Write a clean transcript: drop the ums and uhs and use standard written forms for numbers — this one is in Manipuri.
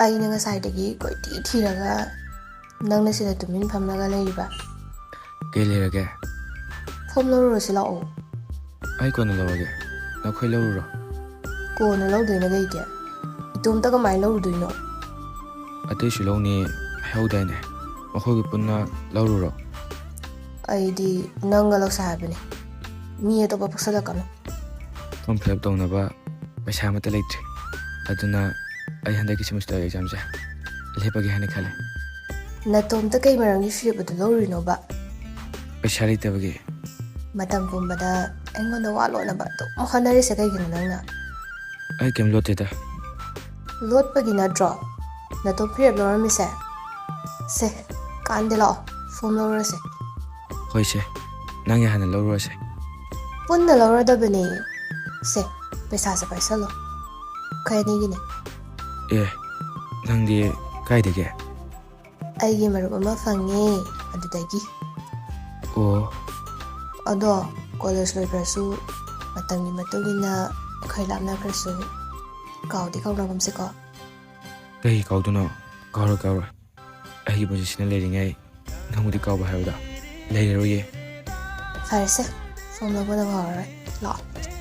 ꯑꯩꯅ ꯉꯁꯥꯏꯗꯒꯤ ꯀꯣꯏꯊꯤ ꯊꯤꯔꯒ ꯅꯪꯅ ꯁꯤꯗ ꯇꯨꯃꯤꯟ ꯐꯝꯂꯒ ꯂꯩꯔꯤꯕ. ꯀꯩ ꯂꯩꯔꯒꯦ? ꯐꯣꯝ ꯂꯧꯔꯨꯔꯁꯤ ꯂꯥꯛꯑꯣ. ꯑꯩ ꯀꯣꯟꯅ ꯂꯧꯔꯒꯦ. ꯅꯈꯣꯏ ꯂꯧꯔꯨꯔꯣ. ꯀꯣꯟꯅ ꯂꯧꯗꯣꯏꯅ ꯀꯩꯒꯤ? ꯏꯇꯣꯝꯇ ꯀꯃꯥꯏꯅ ꯂꯧꯔꯨꯗꯣꯏꯅꯣ? ꯑꯇꯩꯁꯨ ꯂꯧꯅꯤ ꯍꯥꯏꯍꯧꯗꯥꯏꯅꯦ. ꯃꯈꯣꯏꯒ ꯄꯨꯟꯅ ꯂꯧꯔꯨꯔꯣ. ꯑꯩꯗꯤ ꯅꯪꯒ ꯂꯧꯁꯦ ꯍꯥꯏꯕꯅꯤ. ꯃꯤ ꯑꯇꯣꯞꯄ ꯄꯛꯁꯜꯂꯛꯀꯅꯨ. ꯐꯣꯔꯝ ꯐꯤꯜ ꯑꯞ ꯇꯧꯅꯕ ꯄꯩꯁꯥ ꯑꯃꯠꯇ ꯂꯩꯇ꯭ꯔꯤ. ꯑꯗꯨꯅ ꯑꯩ ꯍꯟꯗꯛꯀꯤ ꯁꯦꯃꯤꯁꯇꯔ ꯑꯦꯛꯖꯥꯝꯁꯦ ꯂꯦꯞꯄꯒꯦ ꯍꯥꯏꯅ ꯈꯜꯂꯦ. ꯅꯇꯣꯝꯇ ꯀꯩ ꯃꯔꯝꯒꯤ ꯐꯤꯔꯦꯞ ꯑꯗꯨ ꯂꯧꯔꯨꯔꯤꯅꯣꯕ? ꯄꯩꯁꯥ ꯂꯩꯇꯕꯒꯤ. ꯃꯇꯝ ꯄꯨꯝꯕꯗ ꯑꯩꯉꯣꯟꯗ ꯋꯥ ꯂꯣꯠꯅꯕ ꯑꯗꯨꯝ ꯍꯣꯠꯅꯔꯤꯁꯦ ꯀꯩꯒꯤꯅꯣ ꯅꯪꯅ? ꯑꯩ ꯀꯩꯝ ꯂꯣꯠꯇꯦꯗ. ꯂꯣꯠꯄꯒꯤ ꯅꯠꯇ꯭ꯔꯣ ꯅꯇꯣꯝ ꯐꯤꯔꯦꯞ ꯂꯧꯔꯝꯃꯤꯁꯦ? ꯁꯦ ꯀꯥꯟꯗꯦ ꯂꯥꯛꯑꯣ ꯐꯣꯝ ꯂꯧꯔꯁꯦ. ꯍꯣꯏꯁꯦ, ꯅꯪꯒꯤ ꯍꯥꯟꯅ ꯂꯧꯔꯨꯔꯁꯦ. ꯄꯨꯟꯅ ꯂꯧꯔꯗꯕꯅꯦ. ꯁꯦ ꯄꯩꯁꯥꯁꯦ ꯄꯥꯏꯁꯜꯂꯣ. ꯑꯩꯈꯣꯏ ꯑꯅꯤꯒꯤꯅꯦ. ꯑꯦ, ꯅꯪꯗꯤ ꯀꯥꯏꯗꯒꯤ? ꯑꯩꯒꯤ ꯃꯔꯨꯞ ꯑꯃ ꯐꯪꯉꯦ ꯑꯗꯨꯗꯒꯤ. ꯑꯣ. ꯑꯗꯣ ꯀꯣꯂꯦꯖ ꯂꯣꯏꯈ꯭ꯔꯁꯨ ꯃꯇꯝꯒꯤ ꯃꯇꯨꯡ ꯏꯟꯅ ꯑꯩꯈꯣꯏ ꯂꯥꯞꯅꯈ꯭ꯔꯁꯨ ꯀꯥꯎꯗꯤ ꯀꯥꯎꯅꯒꯨꯝꯁꯤꯀꯣ. ꯀꯩ ꯀꯥꯎꯗꯣꯏꯅꯣ? ꯀꯥꯎꯔꯣꯏ ꯀꯥꯎꯔꯣꯏ. ꯑꯩꯒꯤ ꯄꯨꯟꯁꯤꯁꯤꯅ ꯂꯩꯔꯤꯉꯩ ꯅꯪꯕꯨꯗꯤ ꯀꯥꯎꯕ ꯍꯥꯏꯕꯗꯣ ꯂꯩꯔꯔꯣꯏꯌꯦ. ꯐꯔꯦꯁꯦ, ꯐꯣꯝ ꯂꯧꯕ ꯅꯪꯍꯧꯔꯔꯣꯏ. ꯂꯥꯛꯑꯣ.